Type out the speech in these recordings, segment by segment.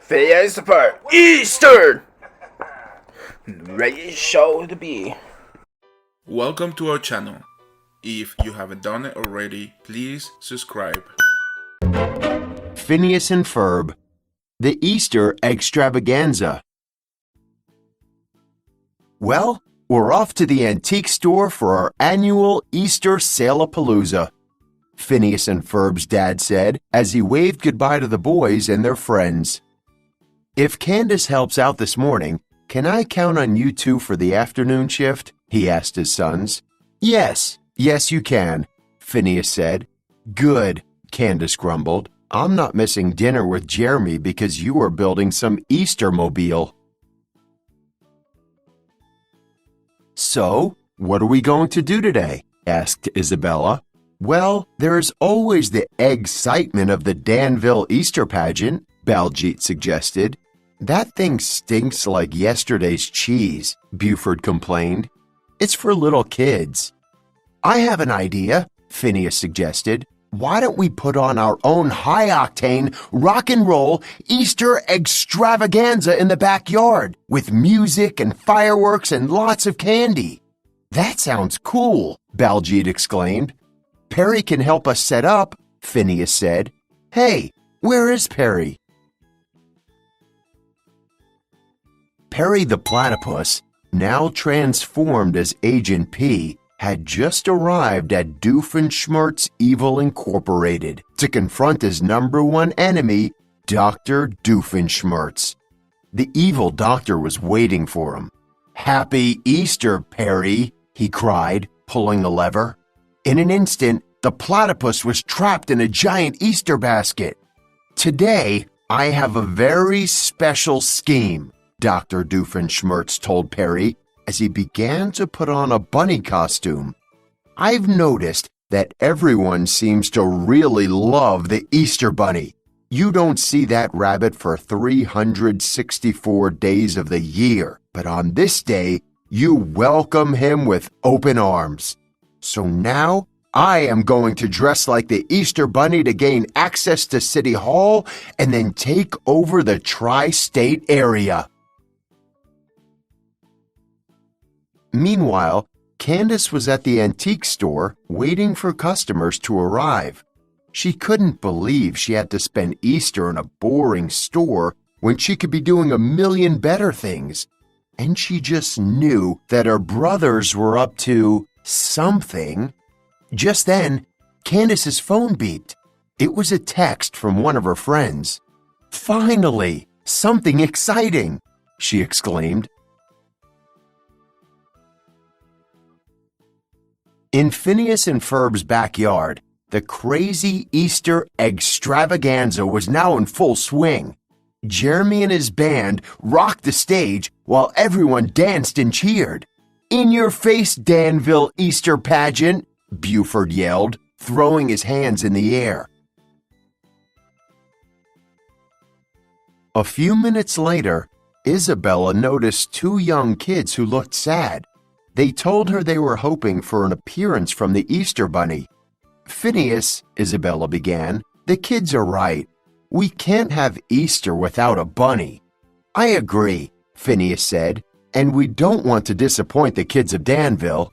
Phineas and Ferb, Easter! Ready show to be. Welcome to our channel. If you haven't done it already, please subscribe. Phineas and Ferb, the Easter Extravaganza. Well, we're off to the antique store for our annual Easter Sale-a-Palooza, Phineas and Ferb's dad said as he waved goodbye to the boys and their friends. If Candace helps out this morning, can I count on you two for the afternoon shift? He asked his sons. Yes, you can, Phineas said. Good, Candace grumbled. I'm not missing dinner with Jeremy because you are building some Easter mobile. So, what are we going to do today? Asked Isabella. Well, there's always the excitement of the Danville Easter pageant, Baljeet suggested. That thing stinks like yesterday's cheese, Buford complained. It's for little kids. I have an idea, Phineas suggested. Why don't we put on our own high-octane, rock and roll Easter extravaganza in the backyard with music and fireworks and lots of candy? That sounds cool, Baljeet exclaimed. Perry can help us set up, Phineas said. Hey, where is Perry? Perry the platypus, now transformed as Agent P, had just arrived at Doofenshmirtz Evil Incorporated to confront his #1 enemy, Dr. Doofenshmirtz. The evil doctor was waiting for him. Happy Easter, Perry, he cried, pulling the lever. In an instant, the platypus was trapped in a giant Easter basket. Today, I have a very special scheme, Dr. Doofenshmirtz told Perry as he began to put on a bunny costume. I've noticed that everyone seems to really love the Easter bunny. You don't see that rabbit for 364 days of the year, but on this day, you welcome him with open arms. So now, I am going to dress like the Easter bunny to gain access to City Hall and then take over the tri-state area. Meanwhile, Candace was at the antique store waiting for customers to arrive. She couldn't believe she had to spend Easter in a boring store when she could be doing a million better things. And she just knew that her brothers were up to something. Just then, Candace's phone beeped. It was a text from one of her friends. Finally, something exciting, she exclaimed. In Phineas and Ferb's backyard, the crazy Easter extravaganza was now in full swing. Jeremy and his band rocked the stage while everyone danced and cheered. In your face, Danville Easter pageant, Buford yelled, throwing his hands in the air. A few minutes later, Isabella noticed two young kids who looked sad. They told her they were hoping for an appearance from the Easter bunny. Phineas, Isabella began, the kids are right. We can't have Easter without a bunny. I agree, Phineas said, and we don't want to disappoint the kids of Danville.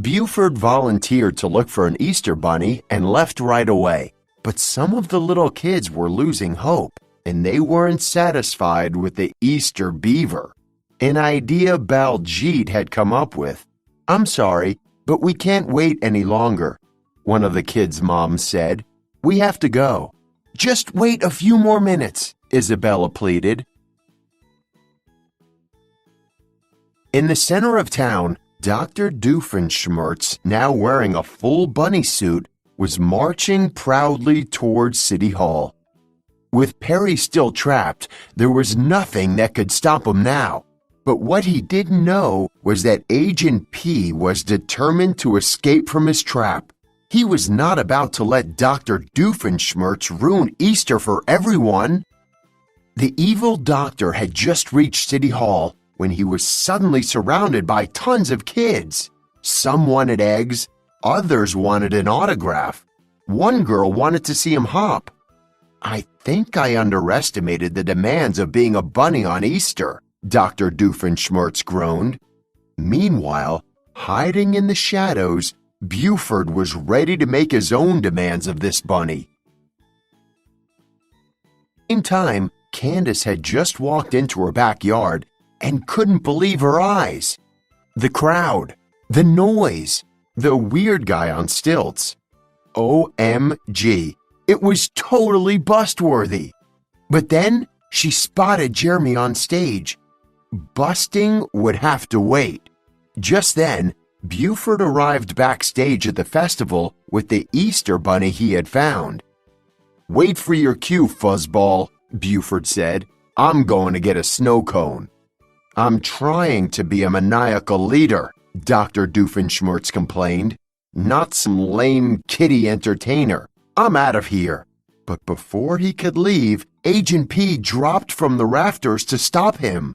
Buford volunteered to look for an Easter bunny and left right away. But some of the little kids were losing hope, and they weren't satisfied with the Easter beaver, an idea Baljeet had come up with. I'm sorry, but we can't wait any longer, one of the kids' moms said. We have to go. Just wait a few more minutes, Isabella pleaded. In the center of town, Dr. Doofenshmirtz, now wearing a full bunny suit, was marching proudly towards City Hall. With Perry still trapped, there was nothing that could stop him now. But what he didn't know was that Agent P was determined to escape from his trap. He was not about to let Dr. Doofenshmirtz ruin Easter for everyone. The evil doctor had just reached City Hall when he was suddenly surrounded by tons of kids. Some wanted eggs, others wanted an autograph. One girl wanted to see him hop. I think I underestimated the demands of being a bunny on Easter, Dr. Doofenshmirtz groaned. Meanwhile, hiding in the shadows, Buford was ready to make his own demands of this bunny. At the same time, Candace had just walked into her backyard and couldn't believe her eyes. The crowd, the noise, the weird guy on stilts. OMG, it was totally bust-worthy. But then she spotted Jeremy on stage. Busting would have to wait. Just then, Buford arrived backstage at the festival with the Easter bunny he had found. "Wait for your cue, fuzzball," Buford said. "I'm going to get a snow cone." "I'm trying to be a maniacal leader," Dr. Doofenshmirtz complained. "Not some lame kitty entertainer. I'm out of here." But before he could leave, Agent P dropped from the rafters to stop him.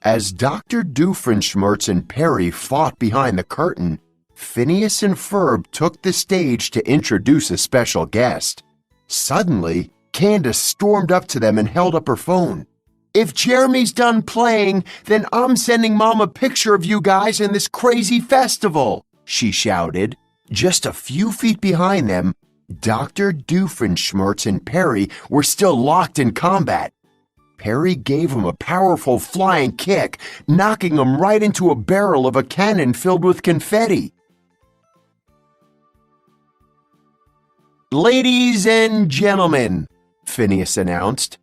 As Dr. Doofenshmirtz and Perry fought behind the curtain, Phineas and Ferb took the stage to introduce a special guest. Suddenly, Candace stormed up to them and held up her phone. "If Jeremy's done playing, then I'm sending Mom a picture of you guys in this crazy festival," she shouted. Just a few feet behind them, Dr. Doofenshmirtz and Perry were still locked in combat. Perry gave him a powerful flying kick, knocking him right into a barrel of a cannon filled with confetti. "Ladies and gentlemen," Phineas announced,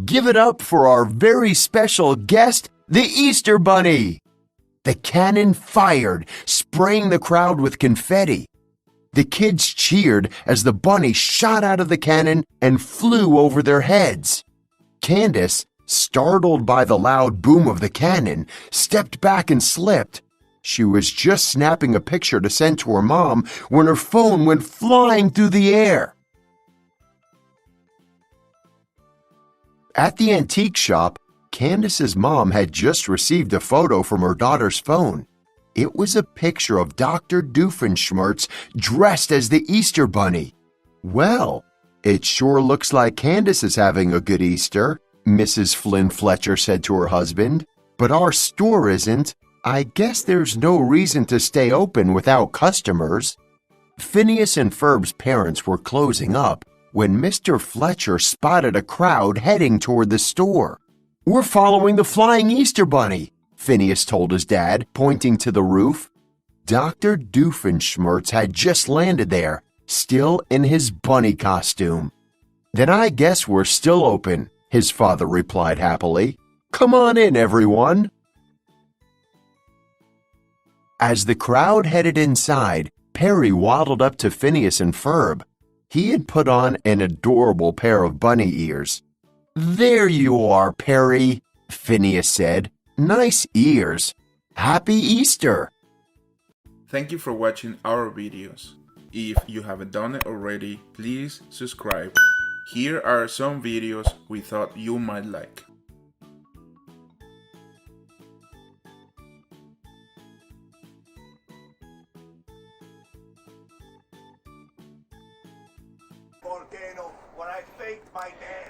"give it up for our very special guest, the Easter Bunny." The cannon fired, spraying the crowd with confetti. The kids cheered as the bunny shot out of the cannon and flew over their heads. Candace, startled by the loud boom of the cannon, stepped back and slipped. She was just snapping a picture to send to her mom when her phone went flying through the air. At the antique shop, Candace's mom had just received a photo from her daughter's phone. It was a picture of Dr. Doofenshmirtz dressed as the Easter Bunny. "Well, it sure looks like Candace is having a good Easter," Mrs. Flynn Fletcher said to her husband. "But our store isn't. I guess there's no reason to stay open without customers." Phineas and Ferb's parents were closing up when Mr. Fletcher spotted a crowd heading toward the store. "We're following the flying Easter Bunny," Phineas told his dad, pointing to the roof. Dr. Doofenshmirtz had just landed there, still in his bunny costume. "Then I guess we're still open," his father replied happily. "Come on in, everyone." As the crowd headed inside, Perry waddled up to Phineas and Ferb. He had put on an adorable pair of bunny ears. "There you are, Perry," Phineas said. "Nice ears. Happy Easter." Thank you for watching our videos. If you haven't done it already, please subscribe. Here are some videos we thought you might like.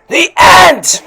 The end!